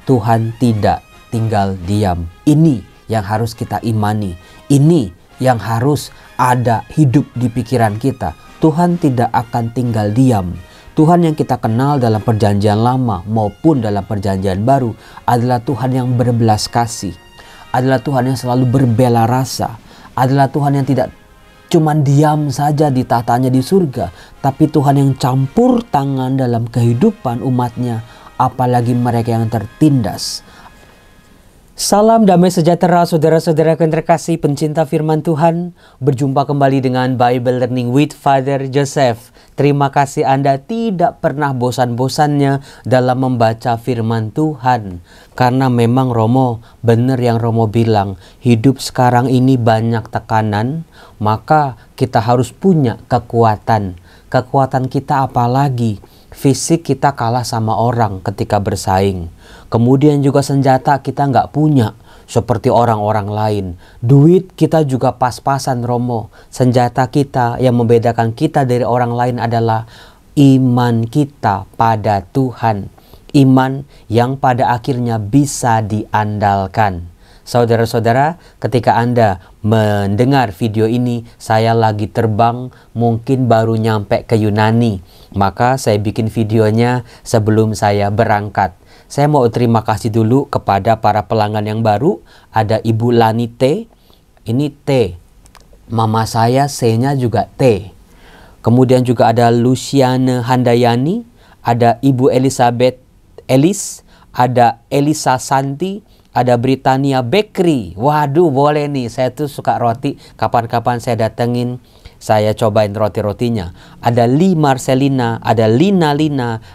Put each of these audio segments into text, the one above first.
Tuhan tidak tinggal diam. Ini yang harus kita imani. Ini yang harus ada hidup di pikiran kita. Tuhan tidak akan tinggal diam. Tuhan yang kita kenal dalam perjanjian lama maupun dalam perjanjian baru adalah Tuhan yang berbelas kasih. Adalah Tuhan yang selalu berbela rasa. Adalah Tuhan yang tidak cuman diam saja di tahtanya di surga, tapi Tuhan yang campur tangan dalam kehidupan umatnya, apalagi mereka yang tertindas. Salam damai sejahtera saudara-saudara yang terkasih pencinta firman Tuhan. Berjumpa kembali dengan Bible Learning with Father Joseph. Terima kasih Anda tidak pernah bosan-bosannya dalam membaca firman Tuhan. Karena memang Romo, benar yang Romo bilang, hidup sekarang ini banyak tekanan, maka kita harus punya kekuatan. Kekuatan kita apalagi? Fisik kita kalah sama orang ketika bersaing. Kemudian juga senjata kita nggak punya seperti orang-orang lain. Duit kita juga pas-pasan Romo. Senjata kita yang membedakan kita dari orang lain adalah iman kita pada Tuhan. Iman yang pada akhirnya bisa diandalkan. Saudara-saudara, ketika Anda mendengar video ini, saya lagi terbang, mungkin baru nyampe ke Yunani. Maka saya bikin videonya sebelum saya berangkat. Saya mau terima kasih dulu kepada para pelanggan yang baru. Ada Ibu Lani T. Ini T. Mama saya C-nya juga T. Kemudian juga ada Luciana Handayani. Ada Ibu Elizabeth Elis. Ada Elisa Santi. Ada Britania Bakery. Waduh, boleh nih. Saya tuh suka roti. Kapan-kapan saya datengin, saya cobain roti-rotinya. Ada Lee Marcelina, ada Lina,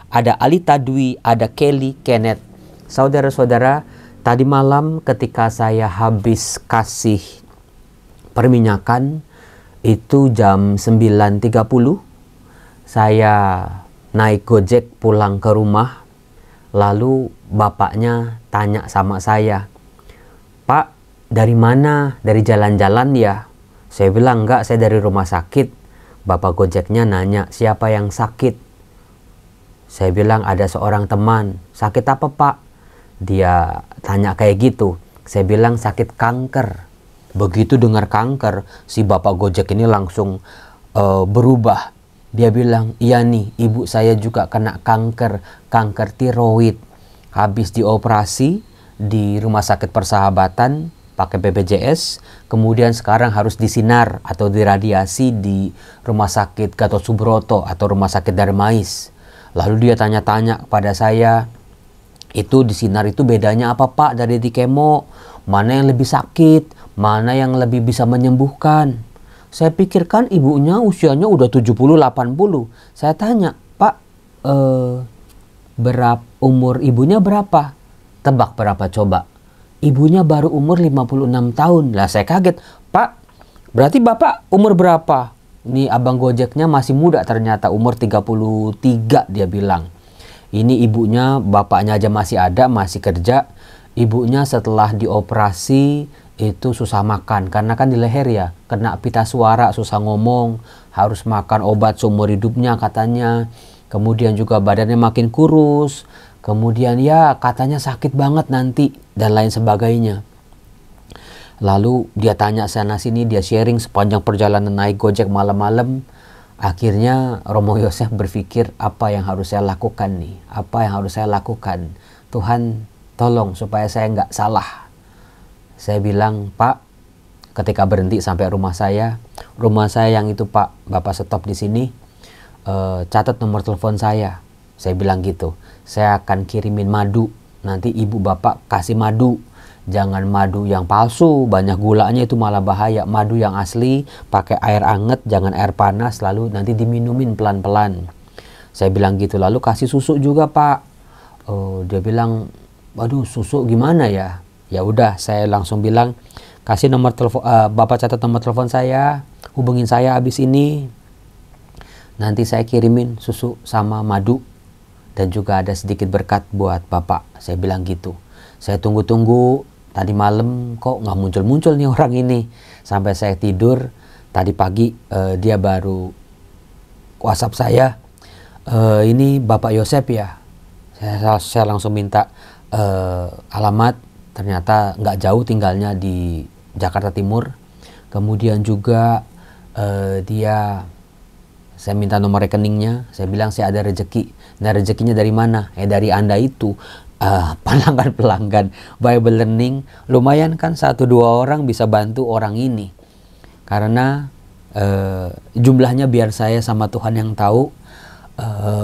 ada Alita Dwi, ada Kelly Kenneth. Saudara-saudara, tadi malam ketika saya habis kasih perminyakan, itu jam 9.30, saya naik Gojek pulang ke rumah. Lalu bapaknya tanya sama saya, "Pak, dari mana? Dari jalan-jalan ya?" Saya bilang, "Enggak, saya dari rumah sakit." Bapak Gojeknya nanya, "Siapa yang sakit?" Saya bilang, "Ada seorang teman." "Sakit apa, Pak?" Dia tanya kayak gitu. Saya bilang, "Sakit kanker." Begitu dengar kanker, si Bapak Gojek ini langsung berubah. Dia bilang, "Iya nih, ibu saya juga kena kanker tiroid. Habis dioperasi di Rumah Sakit Persahabatan pakai BPJS, kemudian sekarang harus disinar atau diradiasi di Rumah Sakit Gatot Subroto atau Rumah Sakit Darmais." Lalu dia tanya-tanya kepada saya, "Itu disinar itu bedanya apa, Pak, dari di kemo? Mana yang lebih sakit? Mana yang lebih bisa menyembuhkan?" Saya pikirkan ibunya usianya udah 70-80. Saya tanya, "Pak, umur ibunya berapa?" Tebak berapa coba? Ibunya baru umur 56 tahun. Lah saya kaget, "Pak, berarti Bapak umur berapa?" Ini abang Gojeknya masih muda ternyata, umur 33 dia bilang. Ini ibunya, bapaknya aja masih ada, masih kerja. Ibunya setelah dioperasi itu susah makan karena kan di leher ya, kena pita suara, susah ngomong, harus makan obat seumur hidupnya katanya. Kemudian juga badannya makin kurus, kemudian ya katanya sakit banget nanti dan lain sebagainya. Lalu dia tanya sana sini, dia sharing sepanjang perjalanan naik Gojek malam-malam. Akhirnya Romo Yosef berpikir, apa yang harus saya lakukan nih? Apa yang harus saya lakukan? Tuhan tolong supaya saya nggak salah. Saya bilang, "Pak," ketika berhenti sampai rumah saya yang itu, "Pak, Bapak stop di sini, catat nomor telepon saya." Saya bilang gitu, "Saya akan kirimin madu, nanti ibu Bapak kasih madu. Jangan madu yang palsu, banyak gulanya, itu malah bahaya. Madu yang asli, pakai air anget, jangan air panas, lalu nanti diminumin pelan-pelan." Saya bilang gitu, "Lalu kasih susu juga, Pak." Dia bilang, "Waduh, susu gimana ya?" Ya udah, saya langsung bilang, "Kasih nomor telepon, Bapak catat nomor telepon saya, hubungin saya habis ini. Nanti saya kirimin susu sama madu dan juga ada sedikit berkat buat Bapak." Saya bilang gitu. Saya tunggu-tunggu, tadi malam kok nggak muncul-muncul nih orang ini. Sampai saya tidur, tadi pagi dia baru WhatsApp saya, "Ini Bapak Yosef ya?" Saya langsung minta, alamat, ternyata nggak jauh tinggalnya di Jakarta Timur. Kemudian juga saya minta nomor rekeningnya, saya bilang saya ada rezeki. Nah, rezekinya dari mana? Dari Anda itu. Pelanggan Bible Learning, lumayan kan 1-2 orang bisa bantu orang ini. Karena jumlahnya biar saya sama Tuhan yang tahu.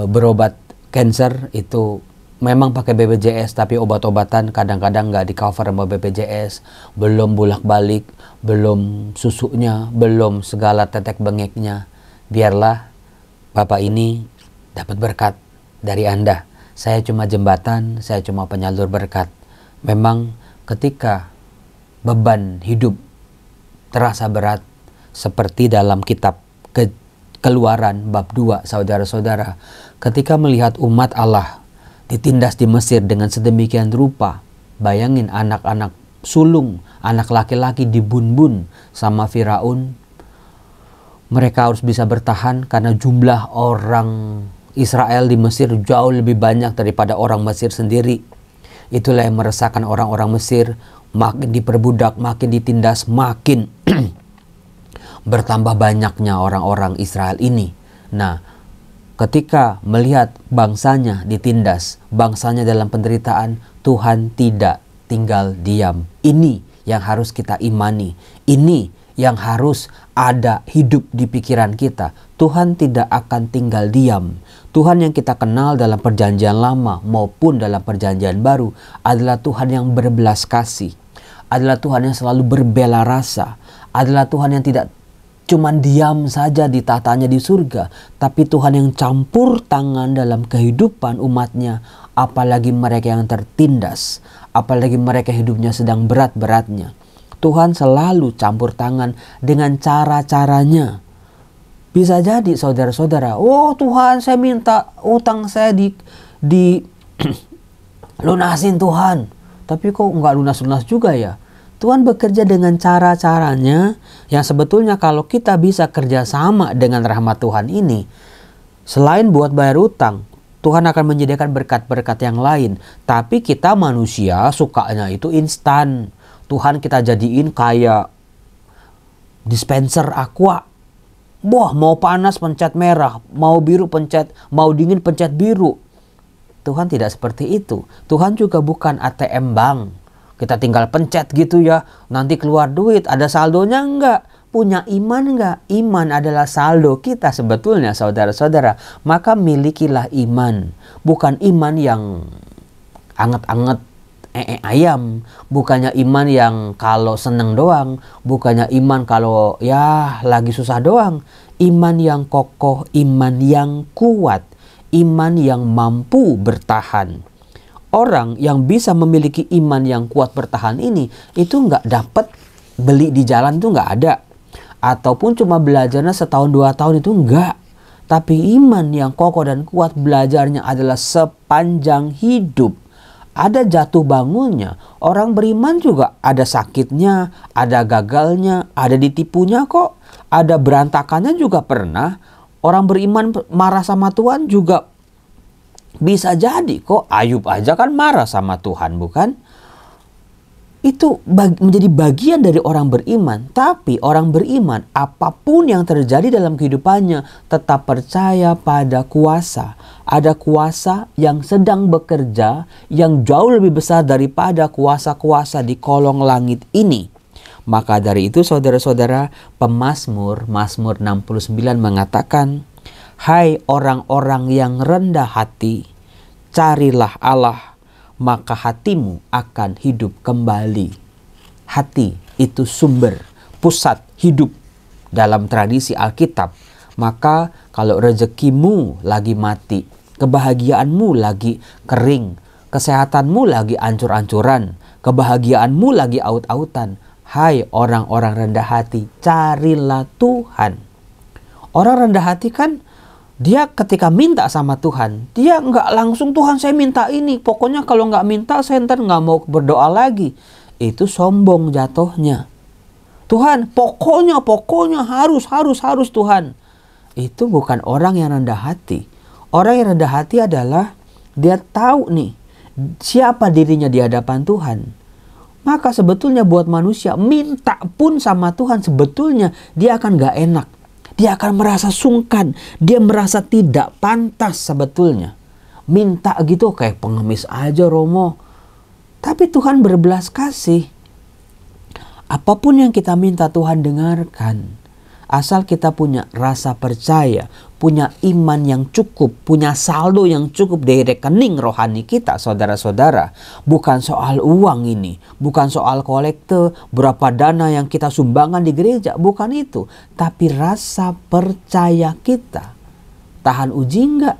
Berobat cancer itu memang pakai BPJS, tapi obat-obatan kadang-kadang nggak di cover sama BPJS. Belum bolak-balik, belum susunya, belum segala tetek bengeknya. Biarlah Bapak ini dapat berkat dari Anda. Saya cuma jembatan, saya cuma penyalur berkat. Memang ketika beban hidup terasa berat, seperti dalam kitab Keluaran bab 2, saudara-saudara, ketika melihat umat Allah ditindas di Mesir dengan sedemikian rupa, bayangin anak-anak sulung, anak laki-laki dibun-bun sama Firaun. Mereka harus bisa bertahan karena jumlah orang Israel di Mesir jauh lebih banyak daripada orang Mesir sendiri. Itulah yang meresahkan orang-orang Mesir. Makin diperbudak, makin ditindas, makin bertambah banyaknya orang-orang Israel ini. Nah, ketika melihat bangsanya ditindas, bangsanya dalam penderitaan, Tuhan tidak tinggal diam. Ini yang harus kita imani. Ini yang harus ada hidup di pikiran kita. Tuhan tidak akan tinggal diam. Tuhan yang kita kenal dalam perjanjian lama maupun dalam perjanjian baru adalah Tuhan yang berbelas kasih. Adalah Tuhan yang selalu berbela rasa. Adalah Tuhan yang tidak cuma diam saja di tatanya di surga, tapi Tuhan yang campur tangan dalam kehidupan umatnya, apalagi mereka yang tertindas, apalagi mereka hidupnya sedang berat-beratnya. Tuhan selalu campur tangan dengan cara-caranya. Bisa jadi saudara-saudara, oh Tuhan, saya minta utang saya di lunasin Tuhan, tapi kok nggak lunas-lunas juga ya. Tuhan bekerja dengan cara-caranya yang sebetulnya kalau kita bisa kerjasama dengan rahmat Tuhan ini, selain buat bayar utang, Tuhan akan menyediakan berkat-berkat yang lain. Tapi kita manusia sukanya itu instan. Tuhan kita jadiin kayak dispenser aqua. Wah, mau panas pencet merah, mau biru pencet, mau dingin pencet biru. Tuhan tidak seperti itu. Tuhan juga bukan ATM bank. Kita tinggal pencet gitu ya, nanti keluar duit, ada saldonya enggak? Punya iman enggak? Iman adalah saldo kita sebetulnya saudara-saudara. Maka milikilah iman. Bukan iman yang anget-anget ayam. Bukannya iman yang kalau seneng doang. Bukannya iman kalau ya lagi susah doang. Iman yang kokoh, iman yang kuat. Iman yang mampu bertahan. Orang yang bisa memiliki iman yang kuat bertahan ini, itu nggak dapat beli di jalan, itu nggak ada. Ataupun cuma belajarnya setahun 2 tahun, itu nggak. Tapi iman yang kokoh dan kuat belajarnya adalah sepanjang hidup. Ada jatuh bangunnya. Orang beriman juga ada sakitnya, ada gagalnya, ada ditipunya kok. Ada berantakannya juga pernah. Orang beriman marah sama Tuhan juga bisa jadi kok. Ayub aja kan marah sama Tuhan, bukan? Itu menjadi bagian dari orang beriman. Tapi orang beriman, apapun yang terjadi dalam kehidupannya, tetap percaya pada kuasa. Ada kuasa yang sedang bekerja, yang jauh lebih besar daripada kuasa-kuasa di kolong langit ini. Maka dari itu saudara-saudara, pemazmur, Mazmur 69 mengatakan, hai orang-orang yang rendah hati, carilah Allah, maka hatimu akan hidup kembali. Hati itu sumber, pusat hidup dalam tradisi Alkitab. Maka kalau rezekimu lagi mati, kebahagiaanmu lagi kering, kesehatanmu lagi ancur-ancuran, kebahagiaanmu lagi aut-autan, hai orang-orang rendah hati, carilah Tuhan. Orang rendah hati kan dia ketika minta sama Tuhan, dia nggak langsung Tuhan saya minta ini. Pokoknya kalau nggak minta saya ntar nggak mau berdoa lagi. Itu sombong jatuhnya. Tuhan pokoknya harus Tuhan. Itu bukan orang yang rendah hati. Orang yang rendah hati adalah dia tahu nih, siapa dirinya di hadapan Tuhan. Maka sebetulnya buat manusia minta pun sama Tuhan, sebetulnya dia akan gak enak. Dia akan merasa sungkan, dia merasa tidak pantas sebetulnya. Minta gitu kayak pengemis aja Romo. Tapi Tuhan berbelas kasih. Apapun yang kita minta Tuhan dengarkan. Asal kita punya rasa percaya, punya iman yang cukup, punya saldo yang cukup di rekening rohani kita, saudara-saudara. Bukan soal uang ini, bukan soal kolekte, berapa dana yang kita sumbangkan di gereja, bukan itu. Tapi rasa percaya kita. Tahan uji enggak?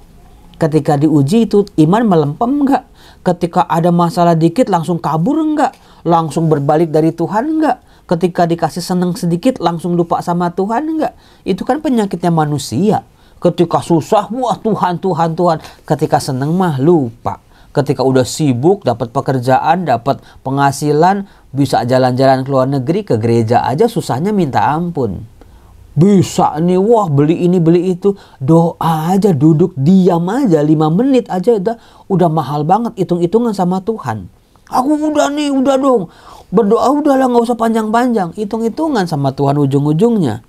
Ketika diuji itu iman melempem enggak? Ketika ada masalah dikit langsung kabur enggak? Langsung berbalik dari Tuhan enggak? Ketika dikasih senang sedikit langsung lupa sama Tuhan enggak? Itu kan penyakitnya manusia. Ketika susah, wah Tuhan, Tuhan, Tuhan. Ketika senang mah lupa. Ketika udah sibuk, dapat pekerjaan, dapat penghasilan, bisa jalan-jalan ke luar negeri, ke gereja aja susahnya minta ampun. Bisa nih, wah beli ini, beli itu. Doa aja, duduk, diam aja, 5 menit aja udah mahal banget. Hitung-hitungan sama Tuhan. Aku udah nih, udah dong. Berdoa udahlah, gak usah panjang-panjang. Hitung-hitungan sama Tuhan ujung-ujungnya.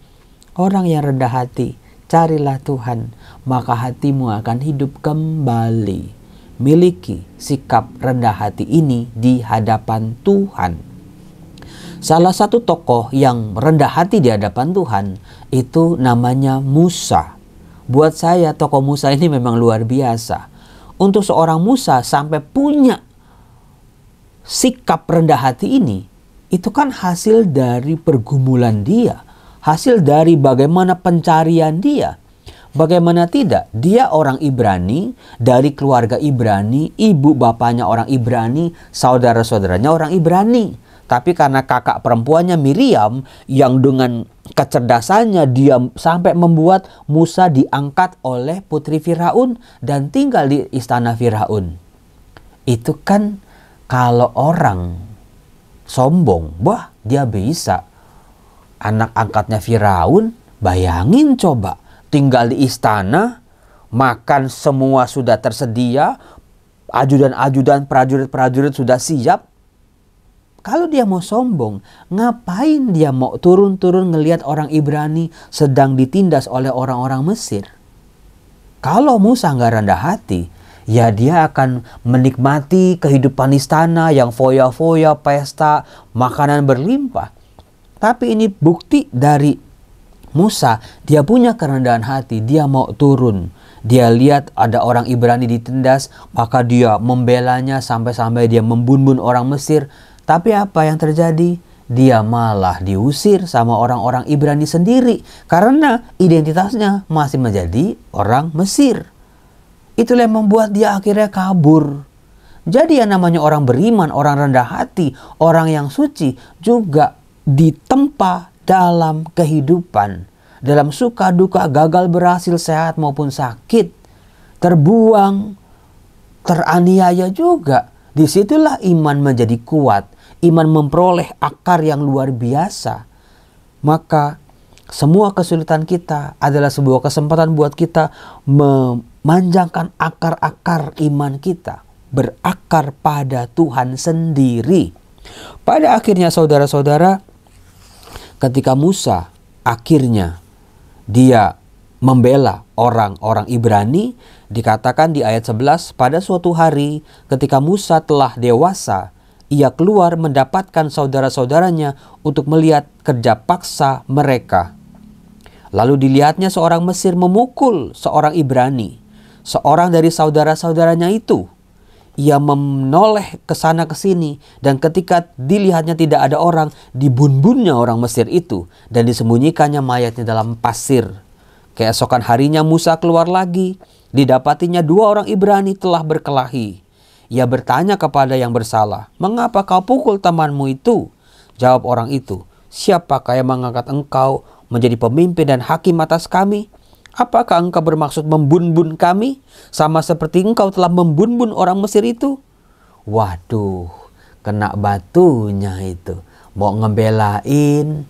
Orang yang rendah hati, carilah Tuhan, maka hatimu akan hidup kembali. Miliki sikap rendah hati ini di hadapan Tuhan. Salah satu tokoh yang rendah hati di hadapan Tuhan itu namanya Musa. Buat saya tokoh Musa ini memang luar biasa. Untuk seorang Musa sampai punya sikap rendah hati ini, itu kan hasil dari pergumulan dia. Hasil dari bagaimana pencarian dia. Bagaimana tidak, dia orang Ibrani, dari keluarga Ibrani, ibu bapaknya orang Ibrani, saudara-saudaranya orang Ibrani. Tapi karena kakak perempuannya Miriam yang dengan kecerdasannya dia sampai membuat Musa diangkat oleh putri Firaun dan tinggal di istana Firaun. Itu kan kalau orang sombong, wah dia bisa. Anak angkatnya Firaun, bayangin coba. Tinggal di istana, makan semua sudah tersedia, ajudan-ajudan, prajurit-prajurit sudah siap. Kalau dia mau sombong, ngapain dia mau turun-turun ngelihat orang Ibrani sedang ditindas oleh orang-orang Mesir? Kalau Musa nggak rendah hati, ya dia akan menikmati kehidupan istana yang foya-foya, pesta, makanan berlimpah. Tapi ini bukti dari Musa, dia punya kerendahan hati, dia mau turun. Dia lihat ada orang Ibrani ditindas, maka dia membelanya sampai-sampai dia membunuh orang Mesir. Tapi apa yang terjadi? Dia malah diusir sama orang-orang Ibrani sendiri karena identitasnya masih menjadi orang Mesir. Itulah yang membuat dia akhirnya kabur. Jadi yang namanya orang beriman, orang rendah hati, orang yang suci juga ditempa dalam kehidupan. Dalam suka duka, gagal berhasil, sehat maupun sakit. Terbuang, teraniaya juga. Disitulah iman menjadi kuat. Iman memperoleh akar yang luar biasa. Maka semua kesulitan kita adalah sebuah kesempatan buat kita memanjangkan akar-akar iman kita. Berakar pada Tuhan sendiri. Pada akhirnya saudara-saudara, ketika Musa akhirnya dia membela orang-orang Ibrani, dikatakan di ayat 11, pada suatu hari ketika Musa telah dewasa, ia keluar mendapatkan saudara-saudaranya untuk melihat kerja paksa mereka. Lalu dilihatnya seorang Mesir memukul seorang Ibrani, seorang dari saudara-saudaranya itu. Ia menoleh ke sana ke sini, dan ketika dilihatnya tidak ada orang, dibunbunnya orang Mesir itu dan disembunyikannya mayatnya dalam pasir. Keesokan harinya Musa keluar lagi, didapatinya 2 orang Ibrani telah berkelahi. Ia bertanya kepada yang bersalah, "Mengapa kau pukul temanmu itu?" Jawab orang itu, "Siapakah yang mengangkat engkau menjadi pemimpin dan hakim atas kami? Apakah engkau bermaksud membunbun kami, sama seperti engkau telah membunbun orang Mesir itu?" Waduh, kena batunya itu. Mau ngebelain,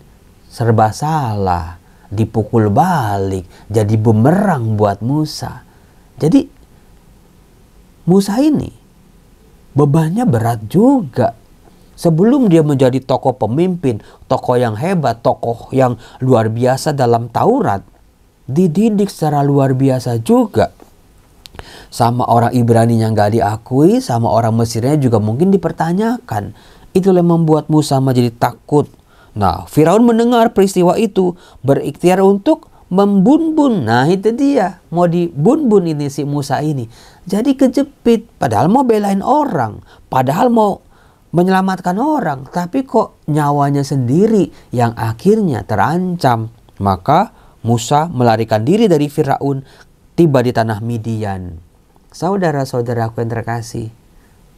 serba salah. Dipukul balik, jadi bumerang buat Musa. Jadi Musa ini bebannya berat juga. Sebelum dia menjadi tokoh pemimpin, tokoh yang hebat, tokoh yang luar biasa dalam Taurat, dididik secara luar biasa juga. Sama orang Ibrani yang gak diakui, sama orang Mesirnya juga mungkin dipertanyakan. Itulah yang membuat Musa menjadi takut. Nah, Firaun mendengar peristiwa itu, berikhtiar untuk membunbun. Nah, itu dia, mau dibunbun ini si Musa ini. Jadi kejepit, padahal mau belain orang, padahal mau menyelamatkan orang, tapi kok nyawanya sendiri yang akhirnya terancam. Maka Musa melarikan diri dari Firaun, tiba di tanah Midian. Saudara-saudaraku yang terkasih,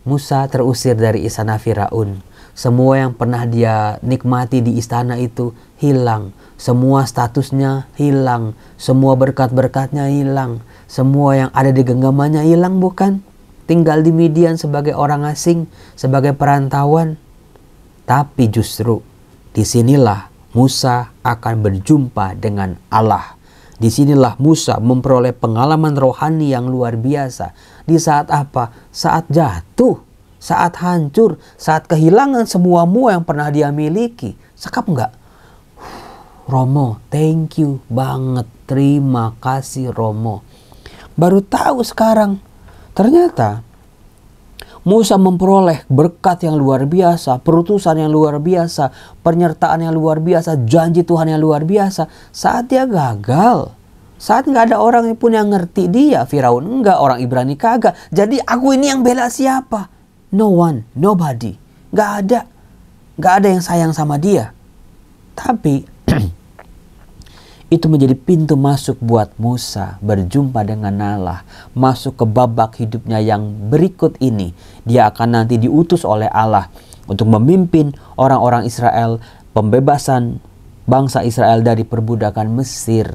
Musa terusir dari istana Firaun. Semua yang pernah dia nikmati di istana itu hilang. Semua statusnya hilang. Semua berkat-berkatnya hilang. Semua yang ada di genggamannya hilang, bukan? Tinggal di Midian sebagai orang asing, sebagai perantauan. Tapi justru disinilah Musa akan berjumpa dengan Allah. Disinilah Musa memperoleh pengalaman rohani yang luar biasa. Di saat apa? Saat jatuh, saat hancur, saat kehilangan semua yang pernah dia miliki. Sekap enggak? Romo, thank you banget. Terima kasih Romo. Baru tahu sekarang. Ternyata Musa memperoleh berkat yang luar biasa, perutusan yang luar biasa, penyertaan yang luar biasa, janji Tuhan yang luar biasa saat dia gagal. Saat nggak ada orang pun yang ngerti dia. Firaun enggak, orang Ibrani kagak. Jadi aku ini yang bela siapa? No one, nobody. Nggak ada. Nggak ada yang sayang sama dia. Tapi itu menjadi pintu masuk buat Musa berjumpa dengan Allah. Masuk ke babak hidupnya yang berikut ini. Dia akan nanti diutus oleh Allah untuk memimpin orang-orang Israel, pembebasan bangsa Israel dari perbudakan Mesir.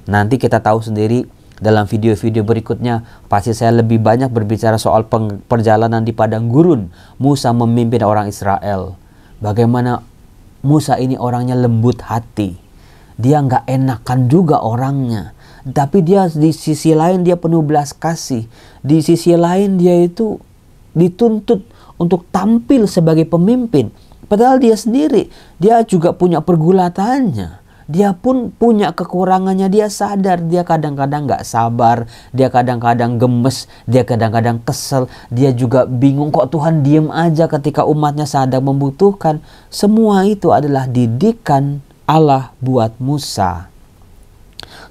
Nanti kita tahu sendiri dalam video-video berikutnya, pasti saya lebih banyak berbicara soal perjalanan di padang gurun. Musa memimpin orang Israel. Bagaimana Musa ini orangnya lembut hati. Dia nggak enakan juga orangnya. Tapi dia di sisi lain dia penuh belas kasih. Di sisi lain dia itu dituntut untuk tampil sebagai pemimpin. Padahal dia sendiri, dia juga punya pergulatannya. Dia pun punya kekurangannya, dia sadar. Dia kadang-kadang nggak sabar. Dia kadang-kadang gemes. Dia kadang-kadang kesel. Dia juga bingung kok Tuhan diem aja ketika umatnya sedang membutuhkan. Semua itu adalah didikan Allah buat Musa.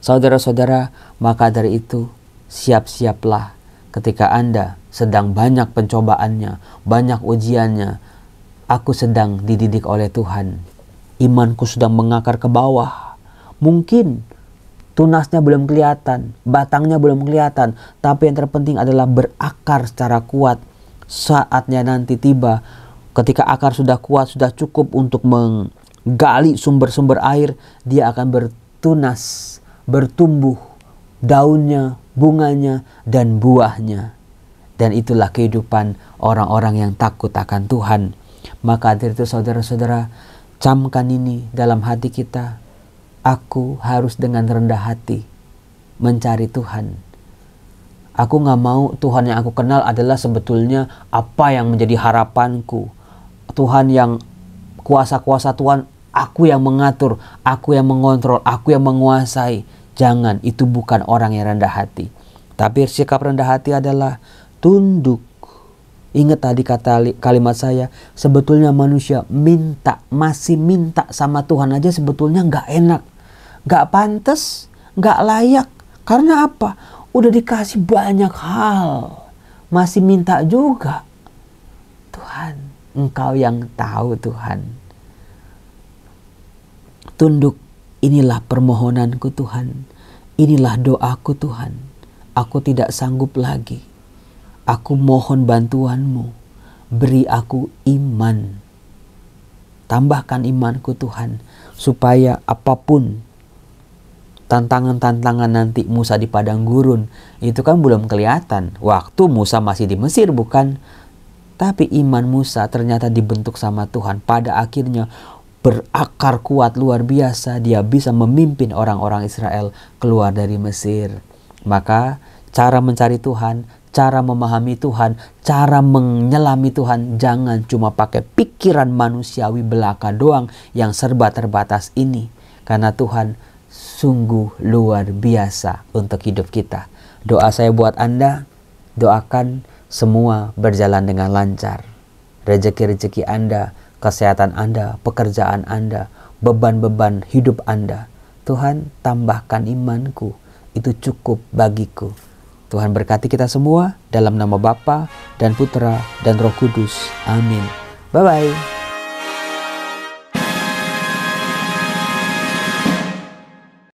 Saudara-saudara, maka dari itu siap-siaplah ketika Anda sedang banyak pencobaannya, banyak ujiannya. Aku sedang dididik oleh Tuhan. Imanku sedang mengakar ke bawah. Mungkin tunasnya belum kelihatan, batangnya belum kelihatan, tapi yang terpenting adalah berakar secara kuat. Saatnya nanti tiba ketika akar sudah kuat, sudah cukup untuk gali sumber-sumber air, dia akan bertunas, bertumbuh, daunnya, bunganya, dan buahnya. Dan itulah kehidupan orang-orang yang takut akan Tuhan. Maka dari itu saudara-saudara, camkan ini dalam hati kita. Aku harus dengan rendah hati mencari Tuhan. Aku gak mau Tuhan yang aku kenal adalah sebetulnya apa yang menjadi harapanku. Tuhan yang kuasa-kuasa Tuhan, aku yang mengatur, aku yang mengontrol, aku yang menguasai. Jangan, itu bukan orang yang rendah hati. Tapi sikap rendah hati adalah tunduk. Ingat tadi kalimat saya, sebetulnya manusia masih minta sama Tuhan aja sebetulnya gak enak. Gak pantas, gak layak. Karena apa? Udah dikasih banyak hal, masih minta juga. Tuhan, Engkau yang tahu Tuhan. Tunduk, inilah permohonanku Tuhan. Inilah doaku Tuhan. Aku tidak sanggup lagi. Aku mohon bantuan-Mu. Beri aku iman. Tambahkan imanku Tuhan. Supaya apapun tantangan-tantangan nanti Musa di padang gurun, itu kan belum kelihatan. Waktu Musa masih di Mesir, bukan? Tapi iman Musa ternyata dibentuk sama Tuhan. Pada akhirnya berakar kuat luar biasa. Dia bisa memimpin orang-orang Israel keluar dari Mesir. Maka cara mencari Tuhan, cara memahami Tuhan, cara menyelami Tuhan, jangan cuma pakai pikiran manusiawi belaka doang yang serba terbatas ini. Karena Tuhan sungguh luar biasa untuk hidup kita. Doa saya buat Anda, doakan semua berjalan dengan lancar. Rezeki-rezeki Anda, kesehatan Anda, pekerjaan Anda, beban-beban hidup Anda. Tuhan, tambahkan imanku, itu cukup bagiku. Tuhan berkati kita semua dalam nama Bapa dan Putra dan Roh Kudus. Amin. Bye-bye.